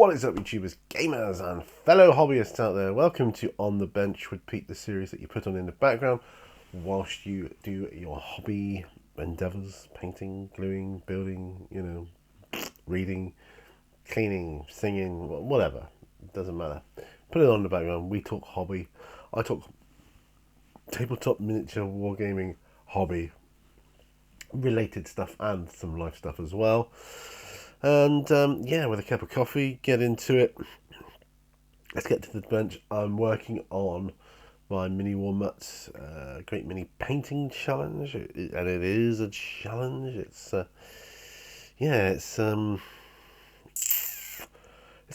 What is up, YouTubers, gamers, and fellow hobbyists out there? Welcome to On the Bench with Pete, the series that you put on in the background whilst you do your hobby endeavours, painting, gluing, building, reading, cleaning, singing, whatever. It doesn't matter. Put it on in the background. We talk hobby. I talk tabletop miniature wargaming hobby related stuff and some life stuff as well. And yeah, with a cup of coffee, get into it. Let's get to the bench. I'm working on my Mini Warmutt Great Mini Painting Challenge, and it is a challenge. It's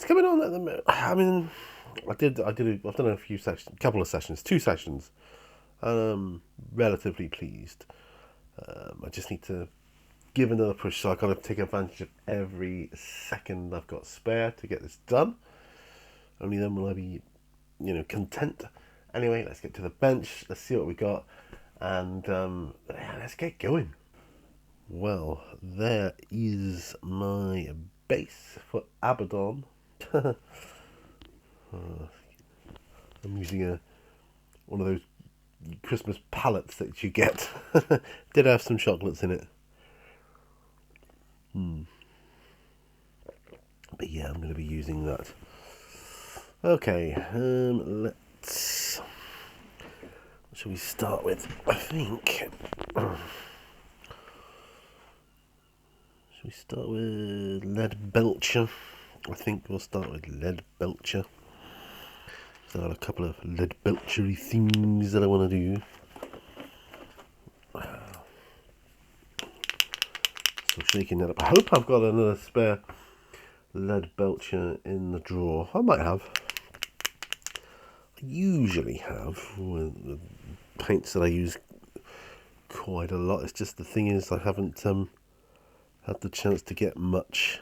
coming on at the moment. I mean, I've done a few sessions, couple of sessions, 2 sessions, and I'm relatively pleased. I just need to give another push, so I've got to take advantage of every second I've got spare to get this done. Only then will I be, content. Anyway, let's get to the bench. Let's see what we got, and let's get going. Well, there is my base for Abaddon. I'm using one of those Christmas palettes that you get. Did have some chocolates in it. But yeah, I'm going to be using that. Okay, let's... What shall we start with? I think... Shall we start with Lead Belcher? I think we'll start with Lead Belcher. So I've got a couple of Lead Belchery things that I want to do. So shaking that up. I hope I've got another spare Lead Belcher in the drawer. I might have. I usually have with the paints that I use quite a lot. It's just the thing is I haven't had the chance to get much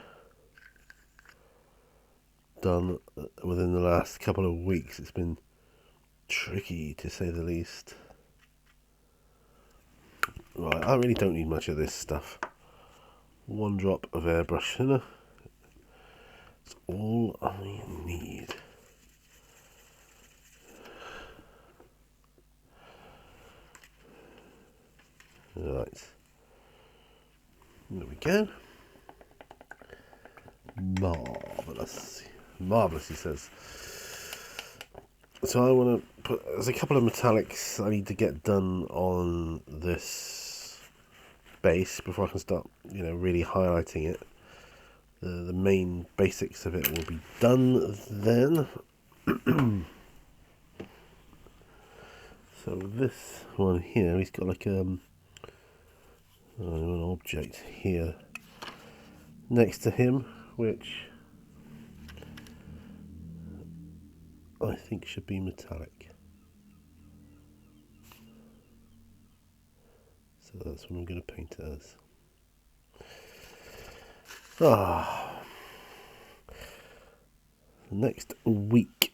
done within the last couple of weeks. It's been tricky, to say the least. Right, I really don't need much of this stuff. 1 drop of airbrush thinner. It's all I need. Right. There we go. Marvellous. Marvellous, he says. So I want to put... There's a couple of metallics I need to get done on this base before I can start, really highlighting it. The main basics of it will be done then. So this one here, he's got like an object here next to him, which I think should be metallic. So that's what I'm going to paint it as. Next week,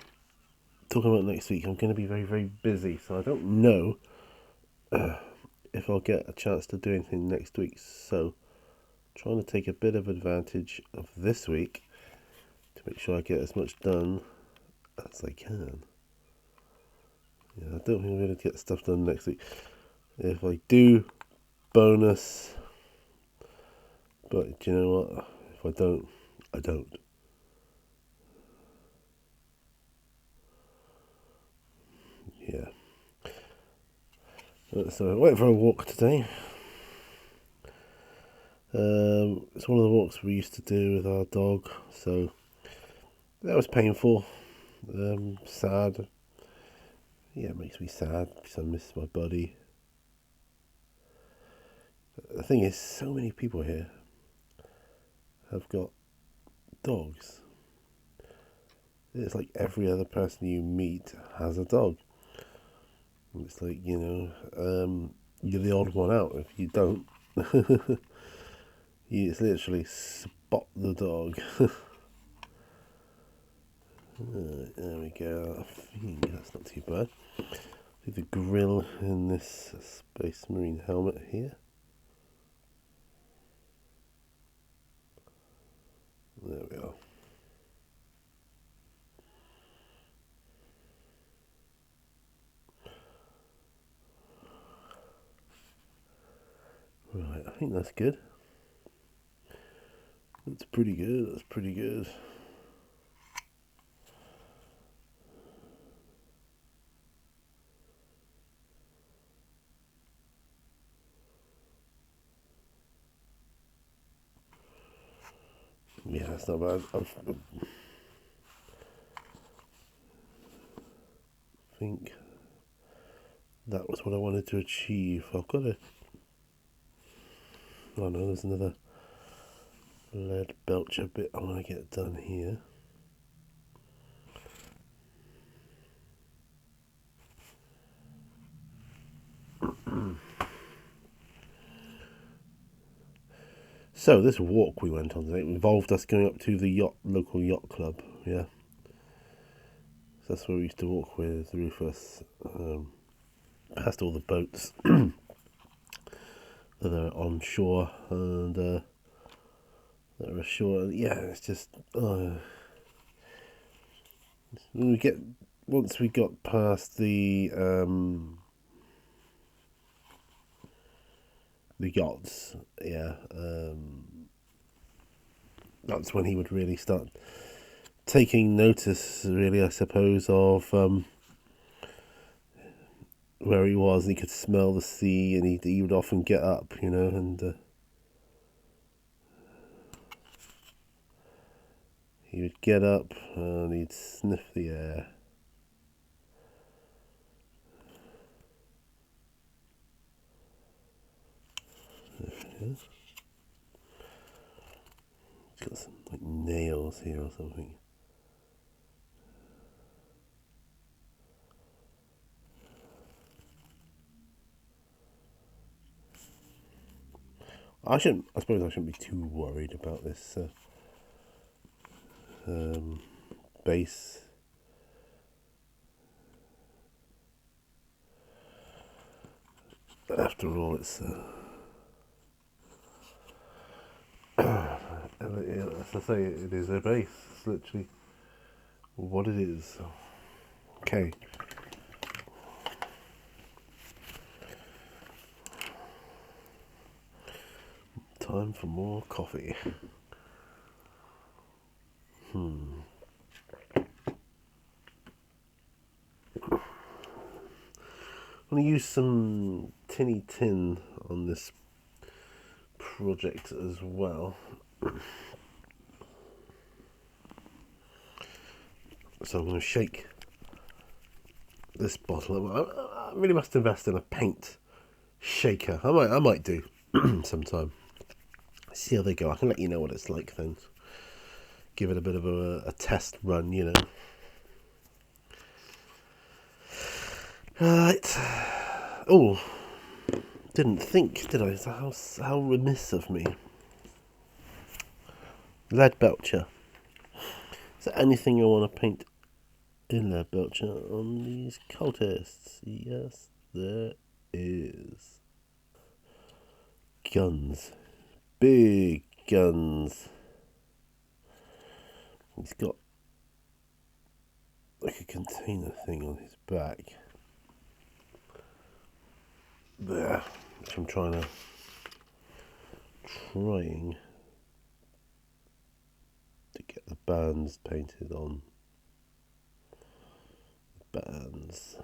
talking about next week, I'm going to be very, very busy, so I don't know if I'll get a chance to do anything next week. So trying to take a bit of advantage of this week to make sure I get as much done as I can. Yeah, I don't think I'm going to get stuff done next week. If I do, bonus. But do you know what? If I don't, I don't. Yeah. So I went for a walk today. It's one of the walks we used to do with our dog, so that was painful, sad. Yeah, it makes me sad because I miss my buddy. But the thing is, so many people here have got dogs. It's like every other person you meet has a dog. It's like, you're the odd one out if you don't. It's literally spot the dog. There we go. I think that's not too bad. Do the grill in this Space Marine helmet here. There we are. think that's good. That's pretty good. That's pretty good. Yeah, that's not bad. I think that was what I wanted to achieve. I've got to... Oh no, there's another lead belcher bit I want to get done here. So this walk we went on today involved us going up to the local yacht club. Yeah, so that's where we used to walk with Rufus, past all the boats that are on shore and that are ashore. Yeah, it's just once we got past the yachts, yeah, that's when he would really start taking notice, really, I suppose, of where he was, and he could smell the sea, and he would often get up, and he would get up and he'd sniff the air. He's got some like nails here or something. I suppose I shouldn't be too worried about this base. After all, it's as I say, it is a base. It's literally what it is. Okay. Time for more coffee. I'm going to use some tinny tin on this project as well. So I'm going to shake this bottle. I really must invest in a paint shaker. I might do sometime. See how they go. I can let you know what it's like then. Give it a bit of a test run, Right. Oh, didn't think, did I? How remiss of me. Lead belcher. Is there anything you want to paint in lead belcher on these cultists? Yes, there is. Guns. Big guns. He's got like a container thing on his back. There. Which I'm trying to get the bands painted on. Bands.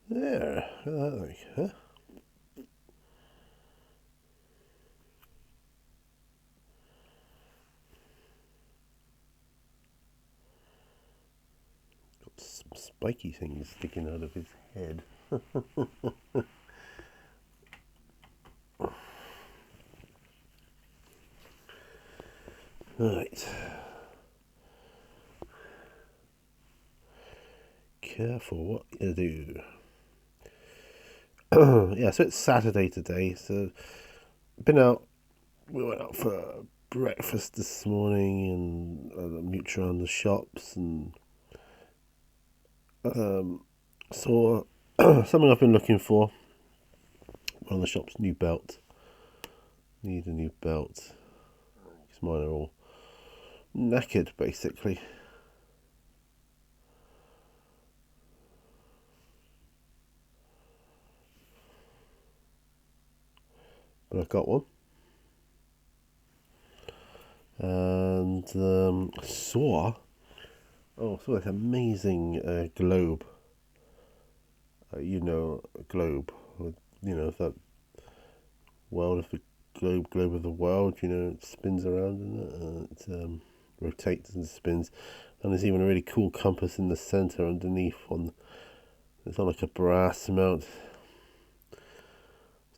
There. Huh? Got some spiky things sticking out of his head. Right. Careful what you do. Yeah, so it's Saturday today, so we went out for breakfast this morning and mooch around the shops and saw something I've been looking for. One of the shops, new belt. Need a new belt. Because mine are all knackered, basically. But I got one. And saw this amazing globe. A globe. That world of the globe of the world. It spins around and it rotates and spins. And there's even a really cool compass in the center underneath. It's on like a brass mount.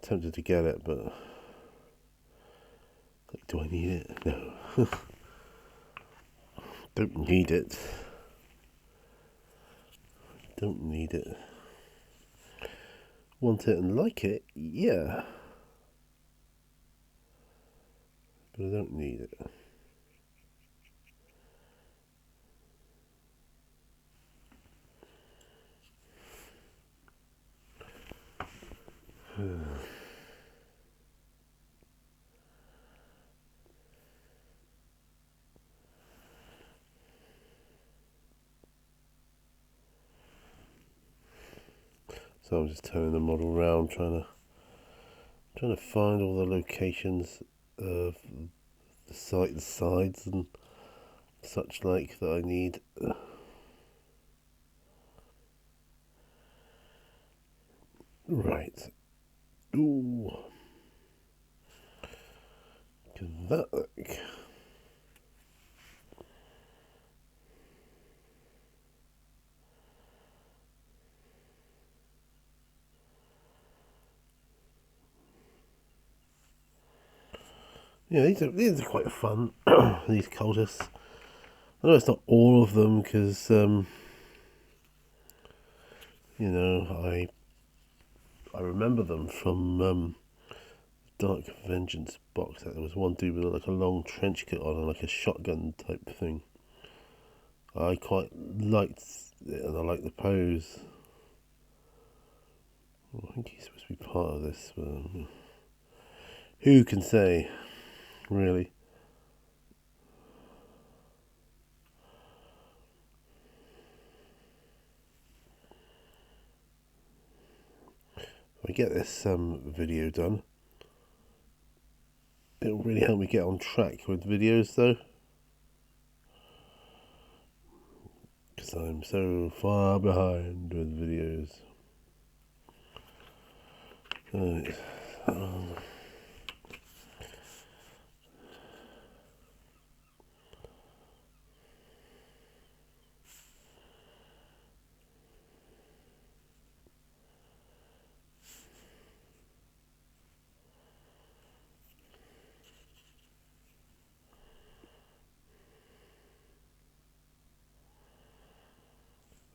Tempted to get it, but do I need it? No. Don't need it. Don't need it. Want it and like it? Yeah. But I don't need it. So I'm just turning the model around, trying to find all the locations of the sides and such like that I need. Right. Ooh. Can that look? Yeah, these are quite fun. These cultists. I know it's not all of them because I remember them from Dark Vengeance box set. There was one dude with like a long trench coat on and like a shotgun type thing. I quite liked it and I liked the pose. I think he's supposed to be part of this, but who can say, really? If I get this video done, it'll really help me get on track with videos though. Because I'm so far behind with videos. Right.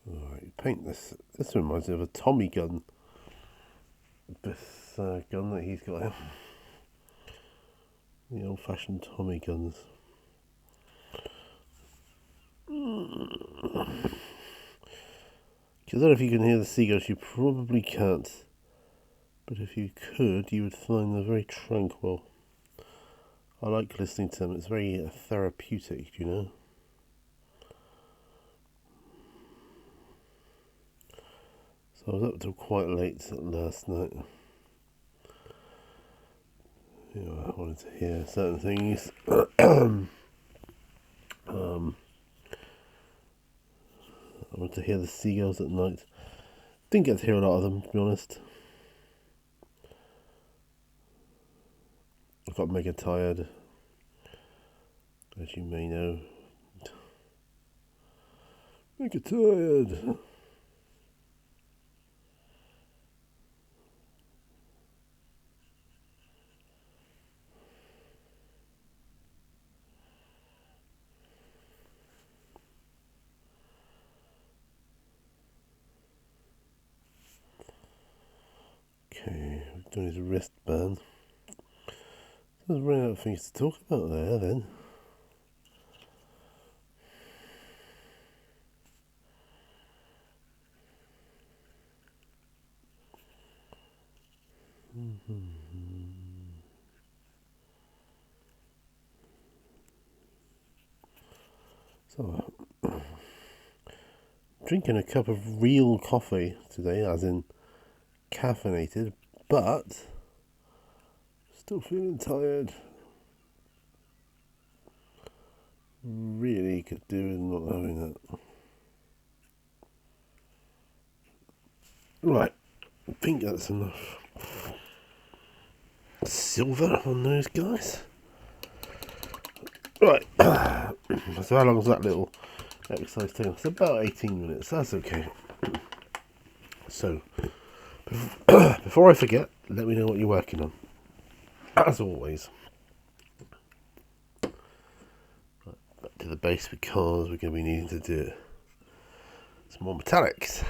Alright, paint this. This reminds me of a Tommy gun. This gun that he's got. The old-fashioned Tommy guns. Because I don't know if you can hear the seagulls. You probably can't. But if you could, you would find them very tranquil. I like listening to them. It's very therapeutic, So I was up till quite late last night. I wanted to hear certain things. I wanted to hear the seagulls at night. Didn't get to hear a lot of them, to be honest. I got mega tired, as you may know. Mega tired. Okay, we're doing his wristband. There's running out of things to talk about there then. So, drinking a cup of real coffee today, as in caffeinated, but still feeling tired. Really could do with not having that. Right, I think that's enough silver on those guys. Right, so how long was that little exercise taking? It's about 18 minutes, that's okay. So, before I forget, let me know what you're working on, as always. Back to the base because we're going to be needing to do some more metallics.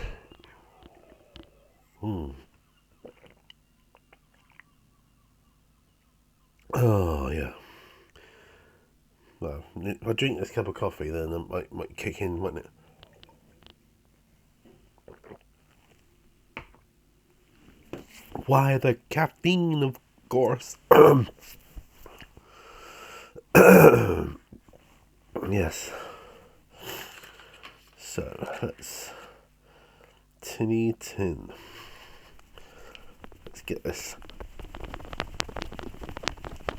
Oh, yeah. Well, if I drink this cup of coffee, then it might kick in, mightn't it? Why the caffeine, of course. Yes. So, let's tin. Let's get this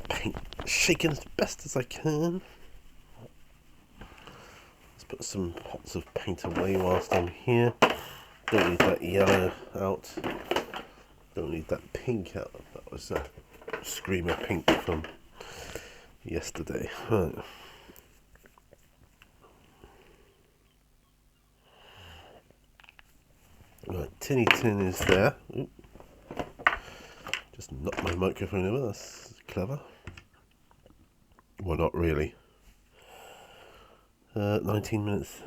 paint shaken as best as I can. Let's put some pots of paint away whilst I'm here. Don't need that yellow out. Don't need that pink out. That was a screamer pink from yesterday. Right. Right, tin is there. Ooh. Just knocked my microphone over, that's clever. Well, not really. 19 minutes.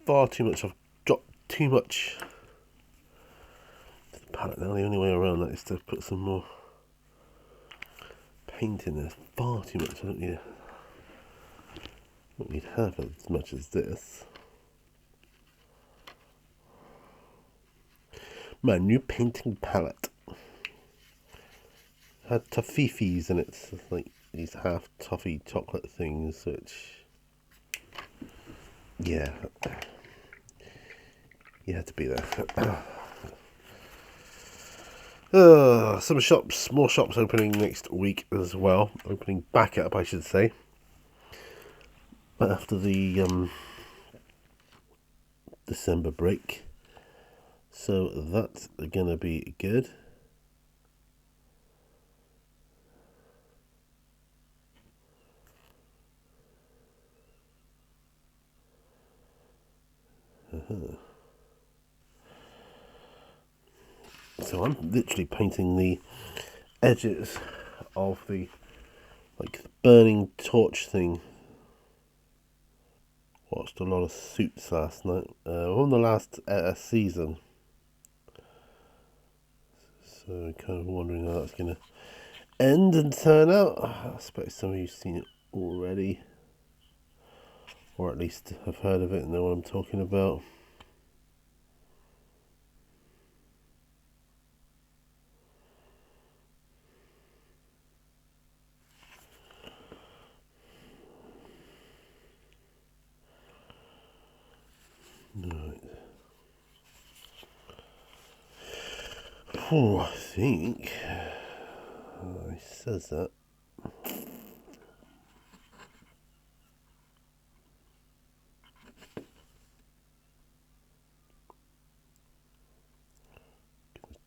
Far too much. I've dropped too much to the palette now. The only way around that is to put some more paint in there. Far too much. I don't need half as much as this. My new painting palette had toffees in it. So it's like these half toffee chocolate things, which, yeah, you had to be there. More shops opening next week as well. Opening back up, I should say. After the December break. So that's gonna be good. So I'm literally painting the edges of the burning torch thing. Watched a lot of Suits last night. On the last season. So I'm kind of wondering how that's going to end and turn out. I suppose some of you've seen it already. Or at least have heard of it and know what I'm talking about. Right. Oh, I think it says that.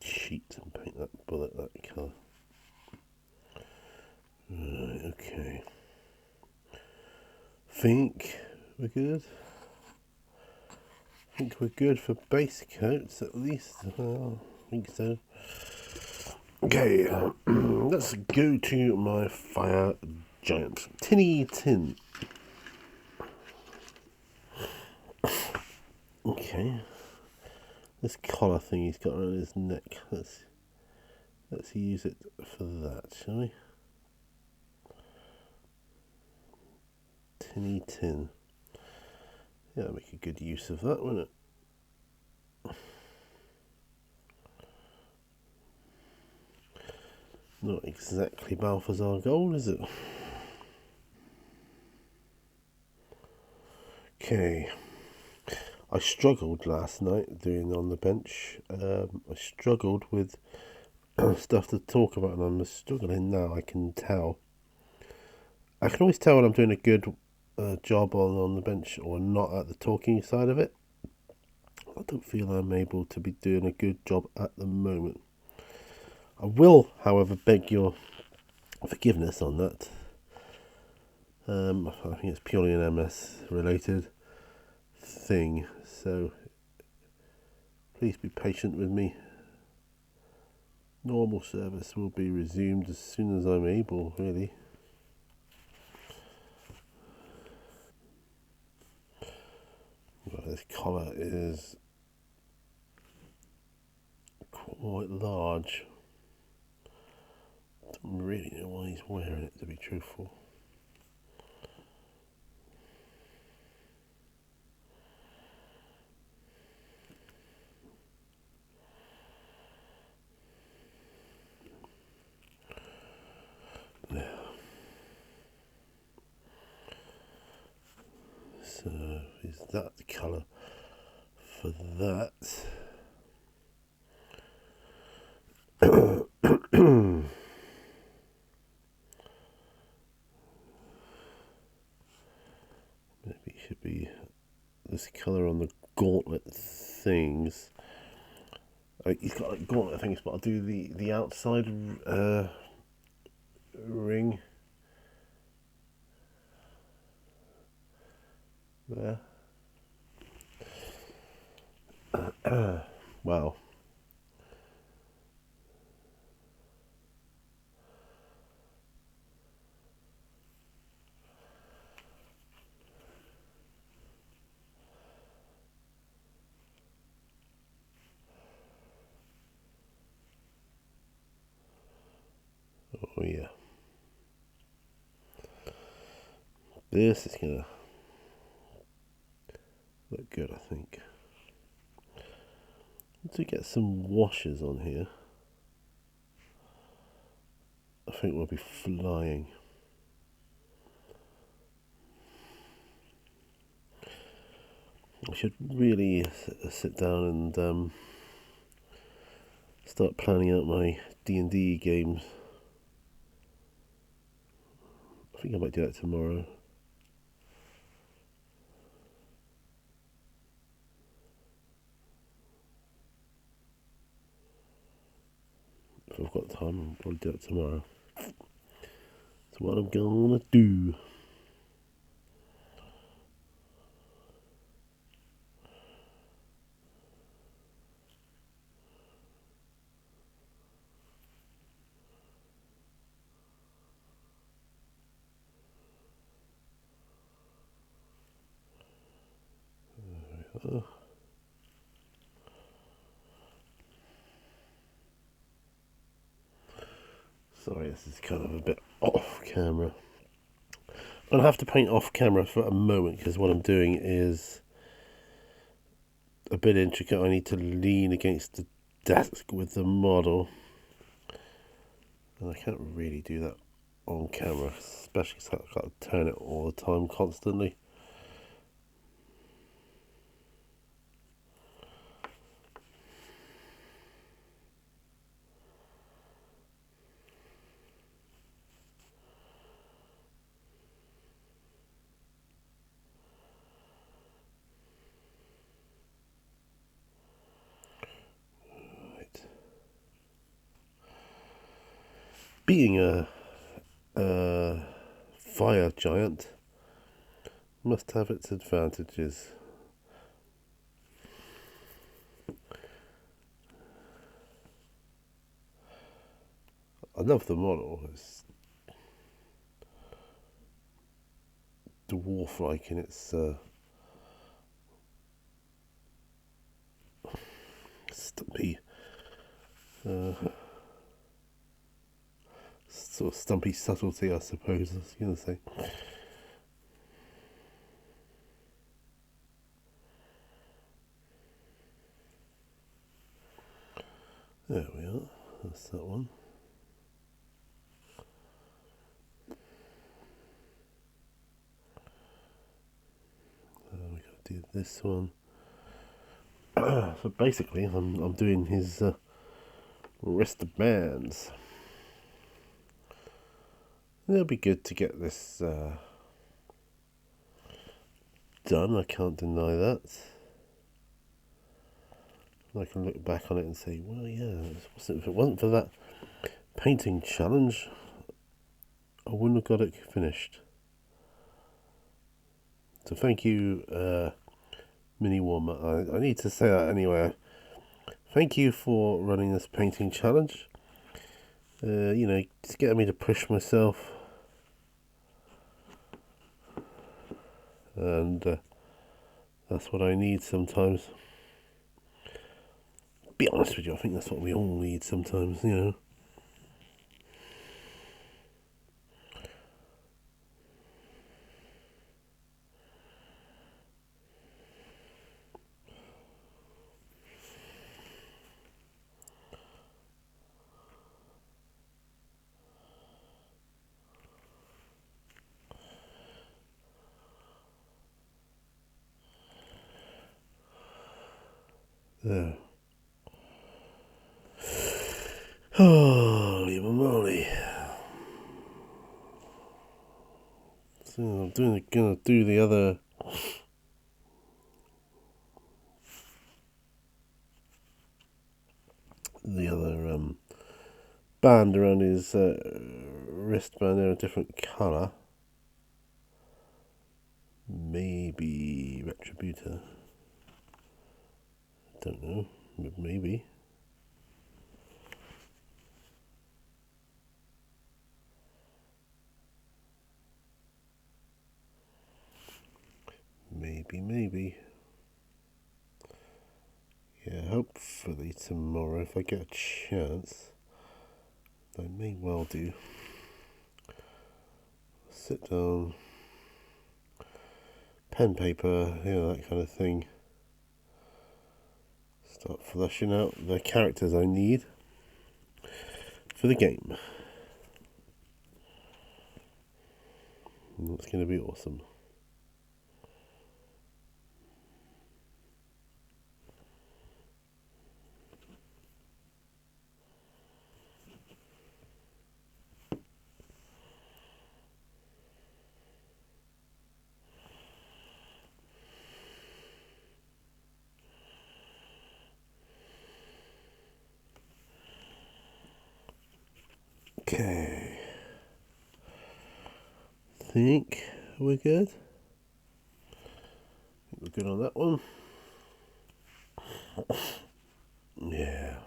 Cheat and paint that bullet that colour. Right, okay. Think we're good. I think we're good for base coats at least. I think so. Okay, let's go to my fire giant. Tin. Okay. This collar thing he's got around his neck. Let's use it for that, shall we? Tin. Yeah, make a good use of that, wouldn't it? Not exactly Balthazar gold, is it? Okay. I struggled last night doing on the bench. I struggled with stuff to talk about, and I'm struggling now. I can tell. I can always tell when I'm doing a good job on the bench or not at the talking side of it. I don't feel I'm able to be doing a good job at the moment. I will, however, beg your forgiveness on that. I think it's purely an MS related thing, so please be patient with me. Normal service will be resumed as soon as I'm able, really. Well, this collar is quite large. Don't really know why he's wearing it, to be truthful. So, is that the colour for that? Maybe it should be this colour on the gauntlet things. He's got like gauntlet things, but I'll do the outside ring there. Wow. Oh yeah. This is gonna look good, I think. To get some washers on here, I think we'll be flying. I should really sit down and start planning out my D&D games. I think I might do that tomorrow. If I've got time, I'll probably do it tomorrow. That's what I'm gonna do. Sorry, this is kind of a bit off camera. I'll have to paint off camera for a moment because what I'm doing is a bit intricate. I need to lean against the desk with the model, and I can't really do that on camera, especially because I've got to turn it all the time constantly. Being a fire giant must have its advantages. I love the model. It's dwarf-like in its stumpy, sort of stumpy subtlety, I suppose. I was going to say. There we are. That's that one. We this one. So basically, I'm doing his wristbands. It'll be good to get this done. I can't deny that. I can look back on it and say, well, yeah, if it wasn't for that painting challenge, I wouldn't have got it finished. So thank you, Mini Warmutt. I need to say that anyway. Thank you for running this painting challenge. It's getting me to push myself. And that's what I need sometimes. Be honest with you, I think that's what we all need sometimes, There. Holy moly. So I'm gonna do the other band around his wristband in a different colour. Maybe Retributor. Don't know. Maybe. Maybe. Yeah, hopefully tomorrow, if I get a chance, I may well do. Sit down, pen, paper, that kind of thing. Start fleshing out the characters I need for the game. And that's going to be awesome. Okay. Think we're good. We're good on that one. Yeah.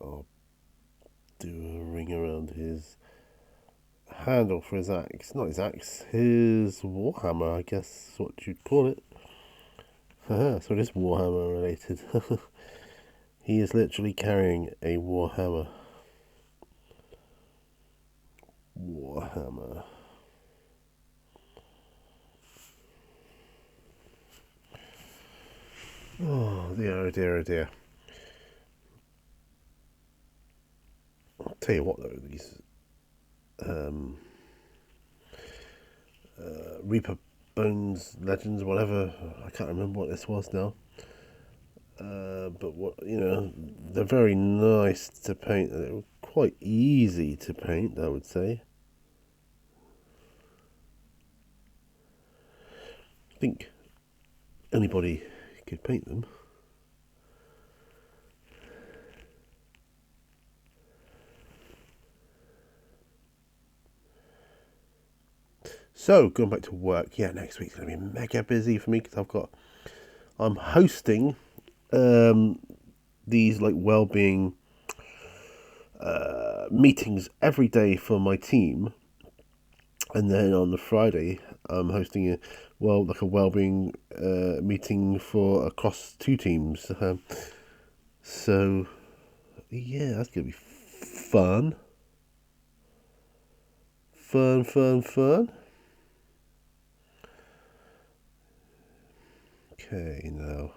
I'll do a ring around his handle for his axe. Not his axe, his warhammer, I guess is what you'd call it. So it is warhammer related. He is literally carrying a warhammer. Warhammer. Oh dear, oh dear, oh dear. I'll tell you what though, these Reaper Bones Legends, whatever, I can't remember what this was now. But they're very nice to paint. They're quite easy to paint, I would say. I think anybody could paint them. So, going back to work, next week's going to be mega busy for me because I'm hosting these well-being meetings every day for my team, and then on the Friday I'm hosting a well-being meeting for across two teams. So yeah, that's gonna be fun. Okay, now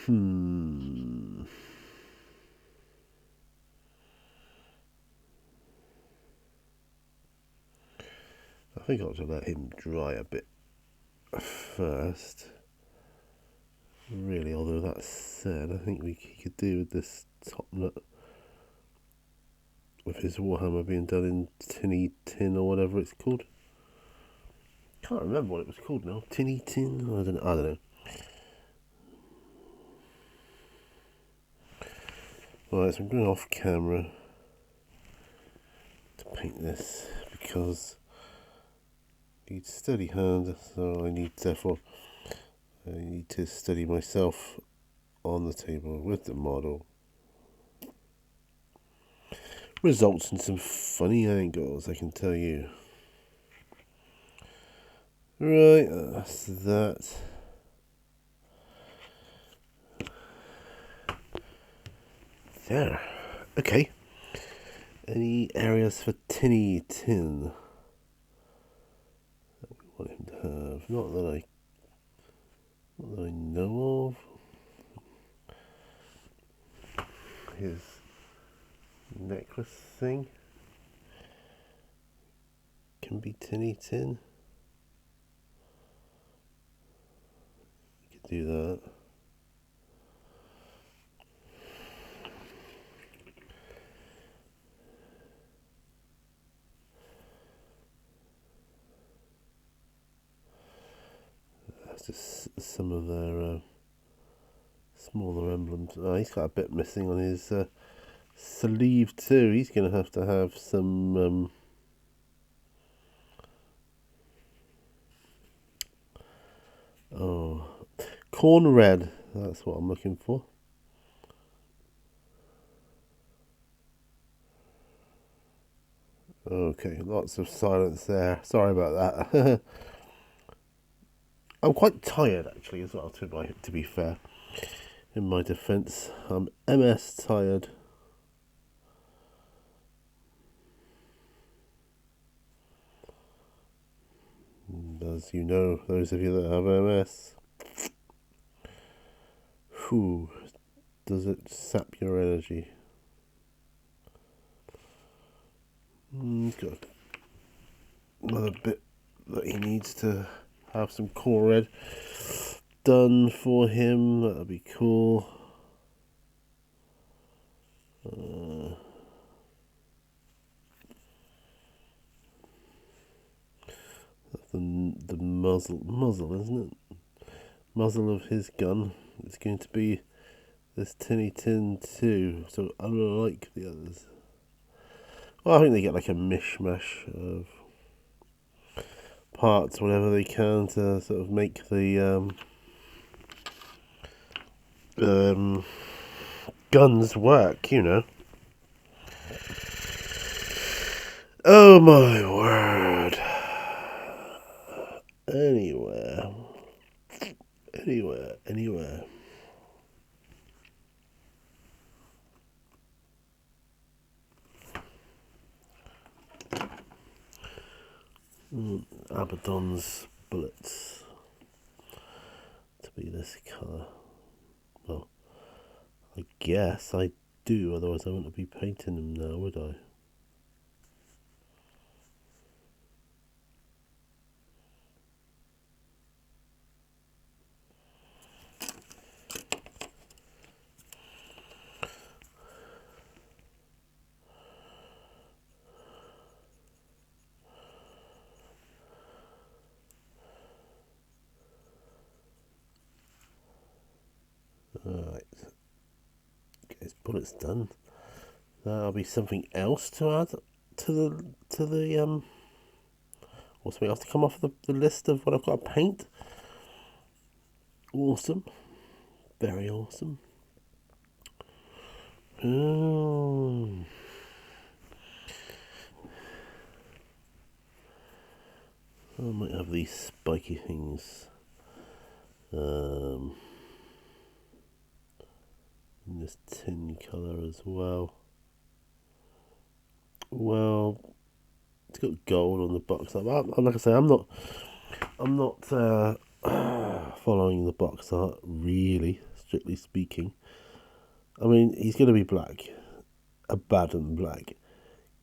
I think I'll just let him dry a bit first. Really, although that said, I think he could do with this top nut with his Warhammer being done in tinny tin or whatever it's called. Can't remember what it was called now. Tinny tin? I don't know. Right, so I'm going off camera to paint this because I need steady hand, so I need to steady myself on the table with the model. Results in some funny angles, I can tell you. Right, that's that. There. Okay. Any areas for tinny tin that we want him to have? Not that I know of. His necklace thing can be tinny tin. We could do that. That's just some of their smaller emblems. Oh, he's got a bit missing on his sleeve too. He's going to have some corn red. That's what I'm looking for. Okay, lots of silence there. Sorry about that. I'm quite tired actually as well, to be fair. In my defence, I'm MS tired. And as you know, those of you that have MS, does it sap your energy? He's got another bit that he needs to have some core red done for him. That'll be cool. The muzzle, isn't it? Muzzle of his gun is going to be this tinny tin too, so unlike the others. Well, I think they get like a mishmash of parts, whatever they can, to sort of make the guns work, you know. Oh my word. Anywhere. Abaddon's bullets to be this colour. Well, I guess I do, otherwise I wouldn't be painting them now, would I? Alright, get his bullets done. That'll be something else to add to the or something else to come off the list of what I've got to paint. Awesome. Very awesome. I might have these spiky things in this tin colour as well. Well, it's got gold on the box. Like I say, I'm not following the box art really. It's strictly speaking. I mean, he's going to be black. Abaddon black.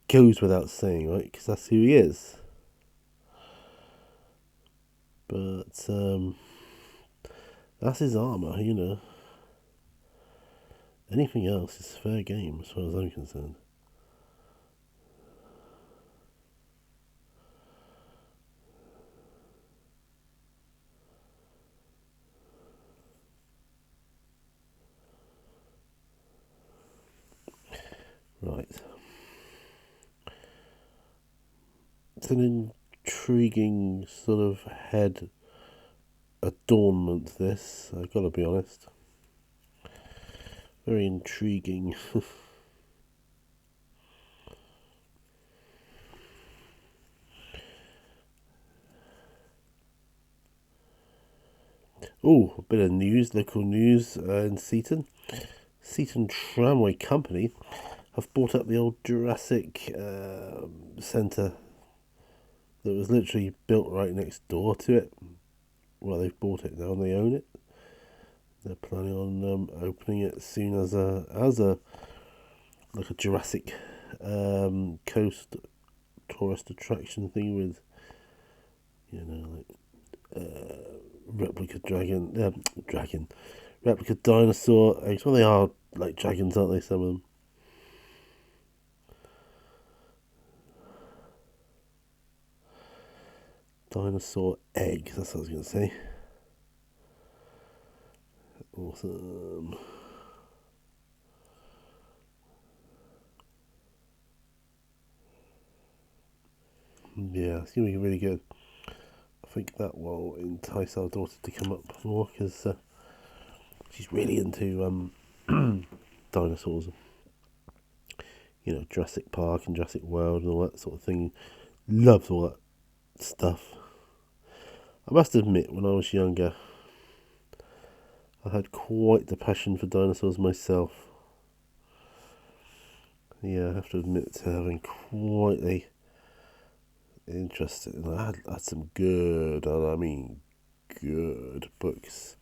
Goes without saying, right? Because that's who he is. But, that's his armour, you know. Anything else is fair game, as far as I'm concerned. Right. It's an intriguing sort of head adornment, this, I've got to be honest. Very intriguing. Oh, a bit of news, local news in Seaton. Seaton Tramway Company have bought up the old Jurassic centre that was literally built right next door to it. Well, they've bought it now and they own it. They're planning on opening it soon as a like a Jurassic coast tourist attraction thing with, you know, like replica replica dinosaur eggs. Well, they are like dragons, aren't they? Some of them. Dinosaur eggs. That's what I was going to say. Awesome. Yeah, it's going to be really good. I think that will entice our daughter to come up more because she's really into dinosaurs. You know, Jurassic Park and Jurassic World and all that sort of thing. Loves all that stuff. I must admit, when I was younger, I had quite the passion for dinosaurs myself. Yeah, I have to admit to having quite a interest. I had some good, and I mean good, books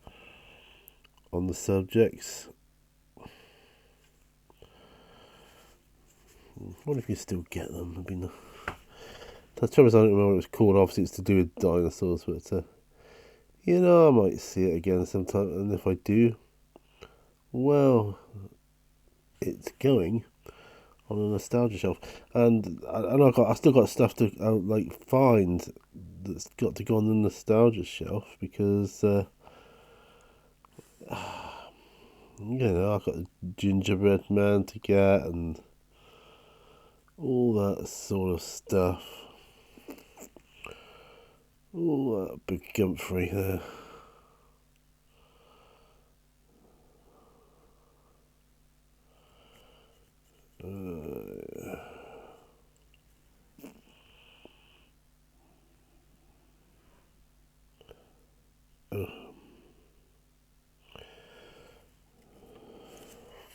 on the subjects. I wonder if you still get them. I mean, the trouble is I don't remember what it was called. Obviously, it's to do with dinosaurs, but you know, I might see it again sometime. And if I do, well, it's going on a nostalgia shelf, and I still got stuff to like find that's got to go on the nostalgia shelf because you know, I've got the gingerbread man to get and all that sort of stuff. All that big Gumphrey there.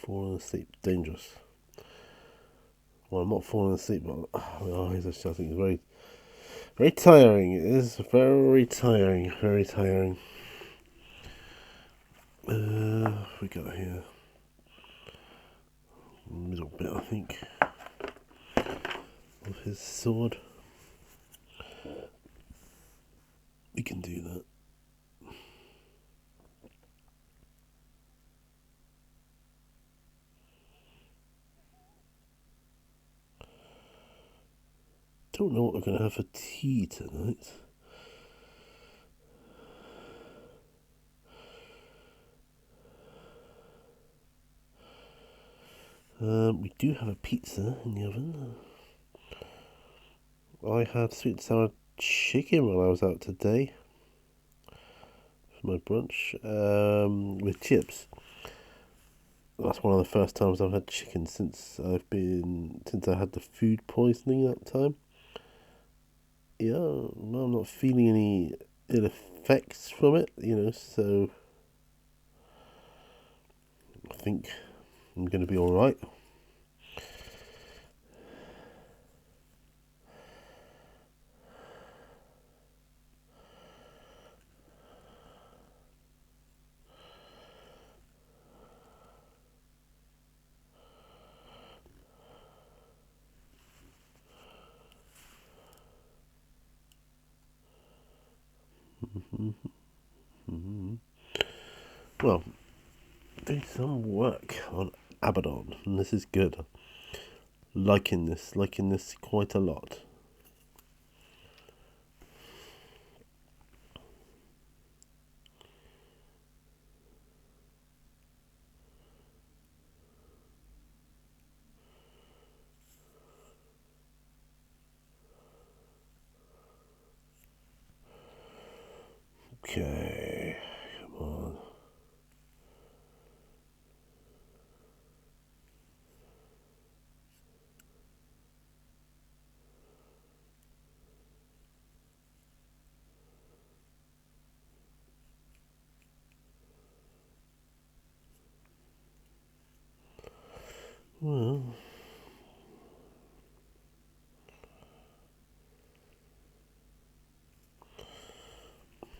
Falling asleep, dangerous. Well, I'm not falling asleep, but my eyes are shutting. It's very, very tiring. It is very tiring. Very tiring. We got here middle bit, I think, of his sword. We can do that. Don't know what we're going to have for tea tonight. We do have a pizza in the oven. I had sweet and sour chicken while I was out today for my brunch with chips. That's one of the first times I've had chicken since I had the food poisoning that time. Yeah, well, I'm not feeling any ill effects from it, you know, so I think I'm going to be alright. Well, doing some work on Abaddon, and this is good. Liking this quite a lot. Okay, come on.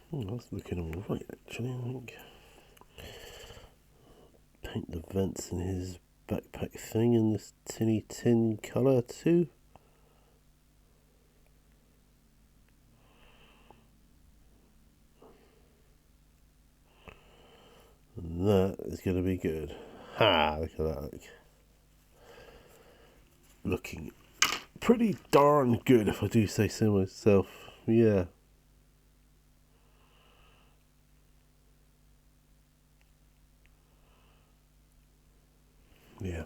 Well, that's looking alright actually, I think. Paint the vents in his backpack thing in this tinny tin colour too. And that is going to be good. Ha! Look at that. Looking pretty darn good, if I do say so myself. Yeah. Yeah.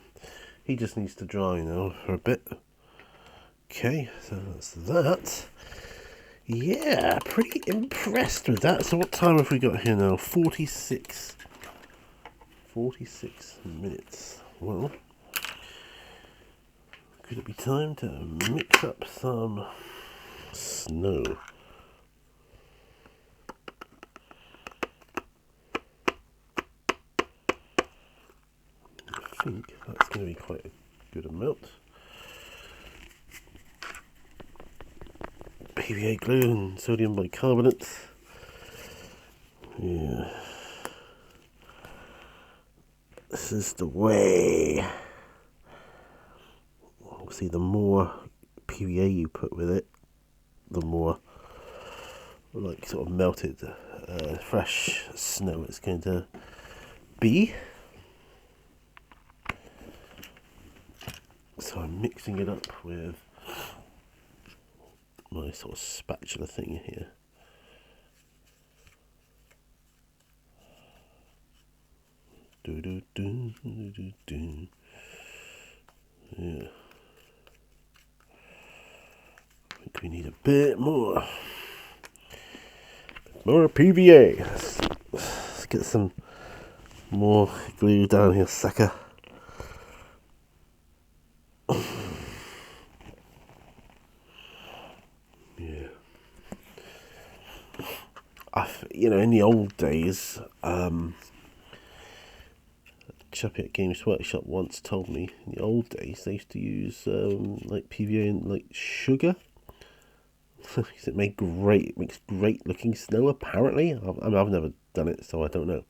He just needs to dry now for a bit. Okay, so that's that. Yeah, pretty impressed with that. So what time have we got here now? 46 minutes. Well, could it be time to mix up some snow? I think that's going to be quite a good amount. PVA glue and sodium bicarbonate. Yeah. This is the way. Obviously, the more PVA you put with it, the more like sort of melted fresh snow it's going to be. So I'm mixing it up with my sort of spatula thing here. Do do do do do do. Yeah. I think we need a bit more. More PVA. Let's get some more glue down here, sucker. Yeah. In the old days, Chappie at Games Workshop once told me in the old days they used to use like PVA and like sugar. Because it makes great looking snow. Apparently, I've never done it, so I don't know.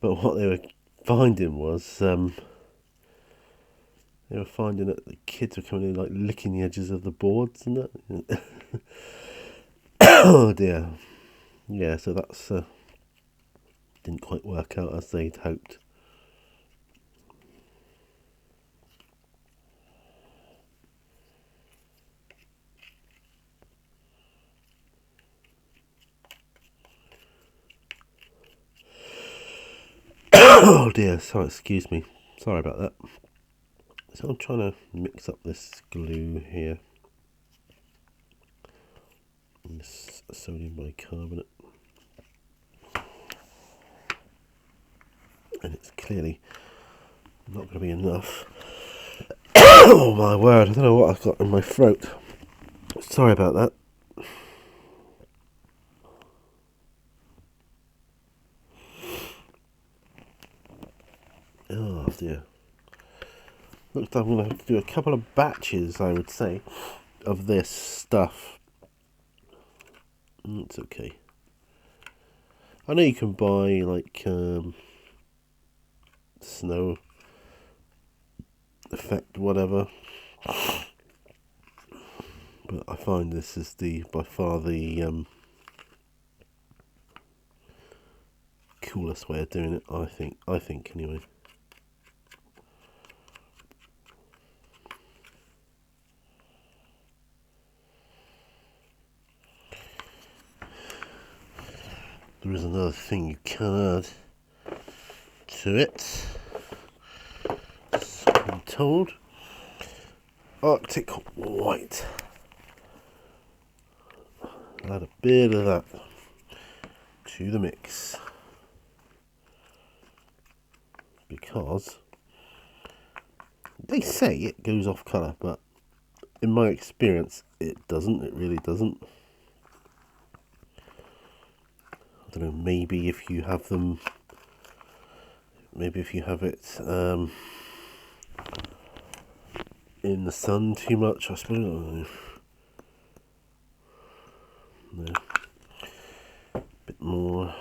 But what they were finding was that the kids were coming in like licking the edges of the boards and that. Oh dear. Yeah, so that's didn't quite work out as they'd hoped. Oh dear, sorry, excuse me. Sorry about that. So I'm trying to mix up this glue here. And this sodium bicarbonate. And it's clearly not going to be enough. Oh my word, I don't know what I've got in my throat. Sorry about that. Oh dear. Looks like I'm going to have to do a couple of batches, I would say, of this stuff. It's okay. I know you can buy like snow effect, whatever. But I find this is by far the coolest way of doing it, I think anyway. There is another thing you can add to it, so I'm told. Arctic White. Add a bit of that to the mix, because they say it goes off colour, but in my experience it doesn't. It really doesn't. I don't know, maybe if you have them, maybe if you have it in the sun too much, I suppose. No. A bit more.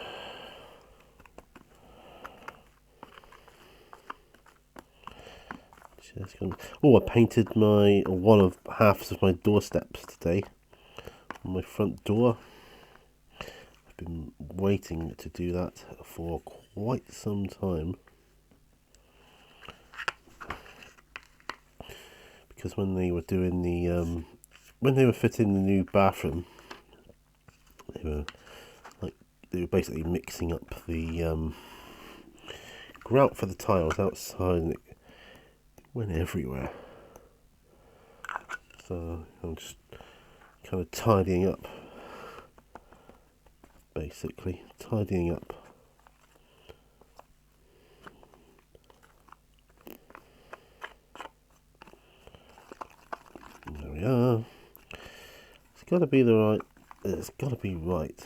Oh, I painted one of halves of my doorsteps today on my front door. I've been waiting to do that for quite some time, because when they were doing when they were fitting the new bathroom, they were basically mixing up the grout for the tiles outside, and it went everywhere. So I'm just kind of tidying up, basically tidying up. There we are. It's got to be the right. It's got to be right.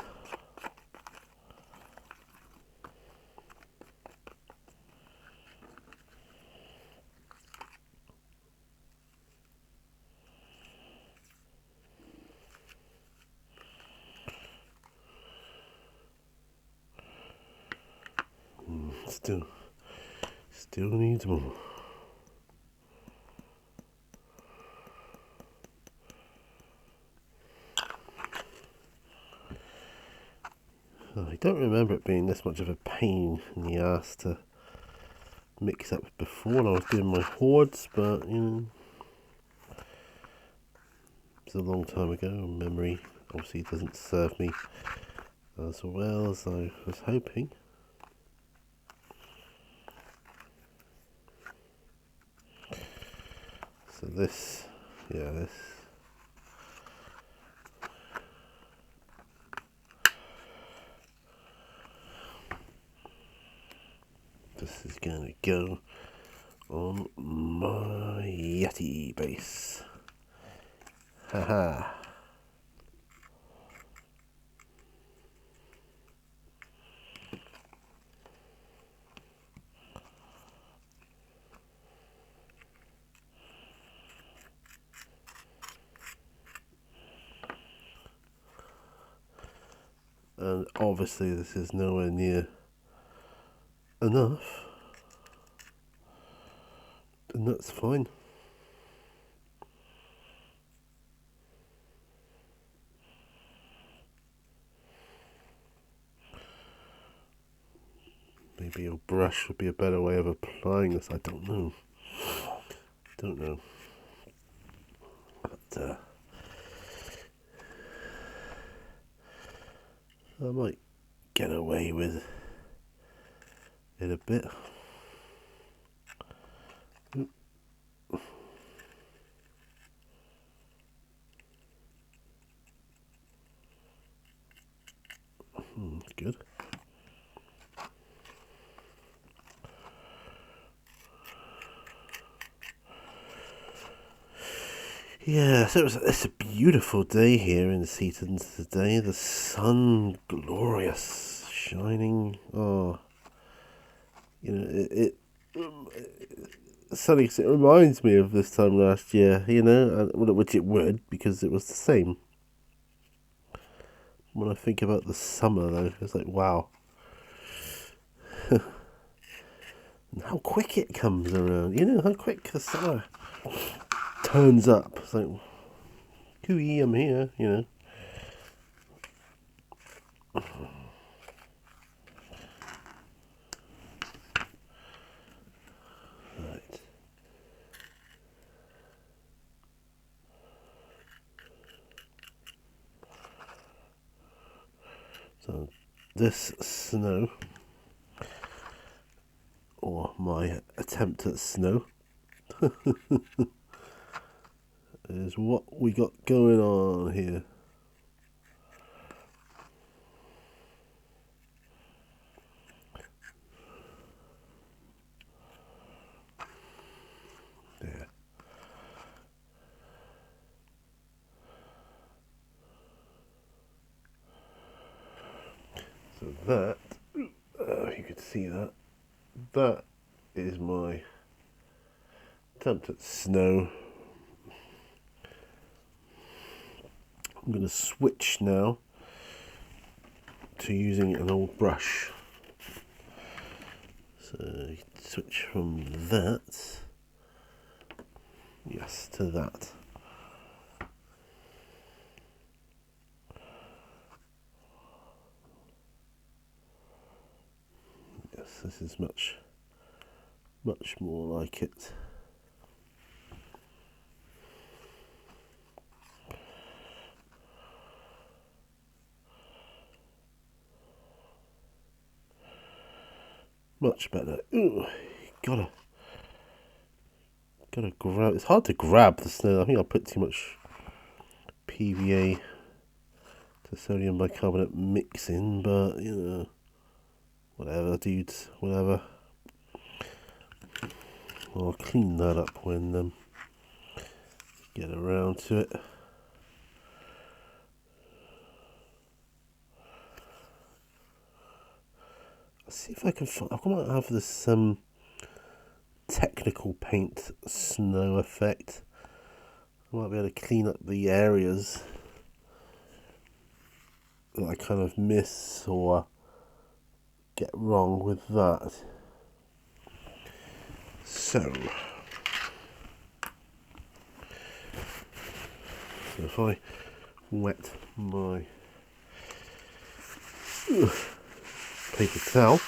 Still needs more. I don't remember it being this much of a pain in the ass to mix up before when I was doing my hoards, but you know, it's a long time ago. Memory obviously doesn't serve me as well as I was hoping. So this is going to go on my Yeti base. Haha. And obviously this is nowhere near enough, and that's fine. Maybe a brush would be a better way of applying this. I don't know. But I might get away with it a bit. Good. Yeah, so it's a beautiful day here in Seatons today. The sun, glorious, shining. Oh, you know, it sunny. It reminds me of this time last year. You know, which it would, because it was the same. When I think about the summer, though, it's like, wow. And how quick it comes around. You know, how quick the summer turns up. It's like, hooey, I'm here, you know. So this snow, or my attempt at snow, is what we got going on here. There. So that, you could see that, that is my attempt at snow. I'm going to switch now to using an old brush. So you can switch from that, yes, to that. Yes, this is much more like it. Much better. Ooh, gotta grab. It's hard to grab the snow. I think I put too much PVA to sodium bicarbonate mix in, but you know, whatever, dudes, whatever. I'll clean that up when get around to it. Let's see if I can find. I might have this technical paint snow effect. I might be able to clean up the areas that I kind of miss or get wrong with that. So if I wet my paper towel,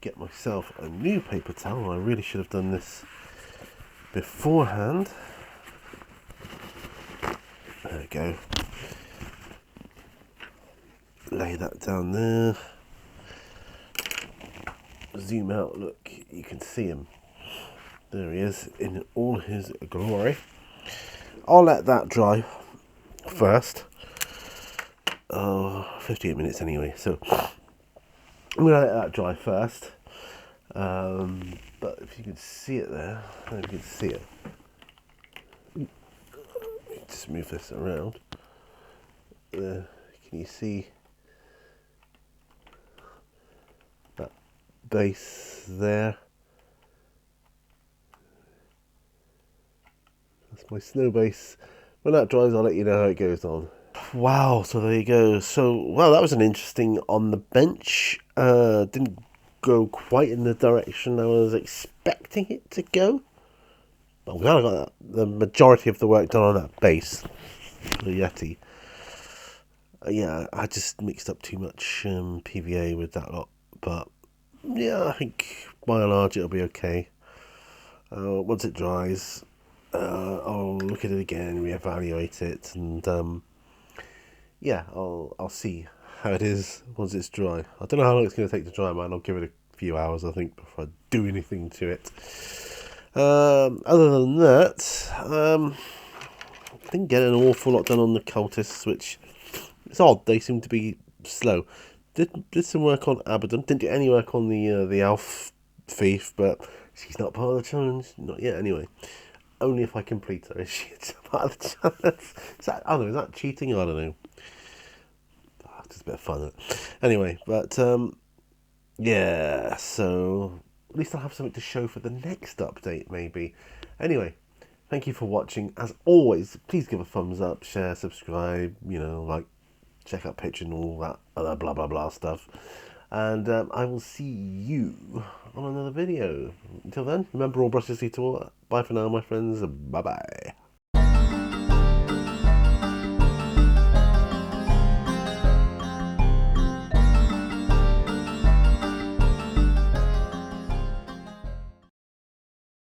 get myself a new paper towel. I really should have done this beforehand. There we go. Lay that down there. Zoom out, look, you can see him. There he is in all his glory. I'll let that dry first. 58 minutes anyway, so I'm going to let that dry first. But if you can see it there, I don't know if you can see it. Just move this around. Can you see that base there? That's my snow base. When that dries, I'll let you know how it goes on. Wow, so there you go. So, well, that was an interesting on the bench. Didn't go quite in the direction I was expecting it to go. But I'm glad I got the majority of the work done on that base, the Yeti. Yeah, I just mixed up too much PVA with that lot. But, yeah, I think by and large it'll be okay. Once it dries, I'll look at it again, reevaluate it, and yeah, I'll see how it is once it's dry. I don't know how long it's going to take to dry, man. I'll give it a few hours, I think, before I do anything to it. Other than that, I didn't get an awful lot done on the cultists, which it's odd. They seem to be slow. Did some work on Abaddon. Didn't do any work on the elf thief, but she's not part of the challenge. Not yet, anyway. Only if I complete her. She's part of the challenge. Is that cheating? I don't know. Just a bit of fun. Anyway, but yeah, so at least I'll have something to show for the next update, maybe. Anyway, thank you for watching. As always, please give a thumbs up, share, subscribe, like, check out Patreon, all that other blah blah blah stuff. And I will see you on another video. Until then, remember, all brushes lead to all. Bye for now, my friends. Bye bye.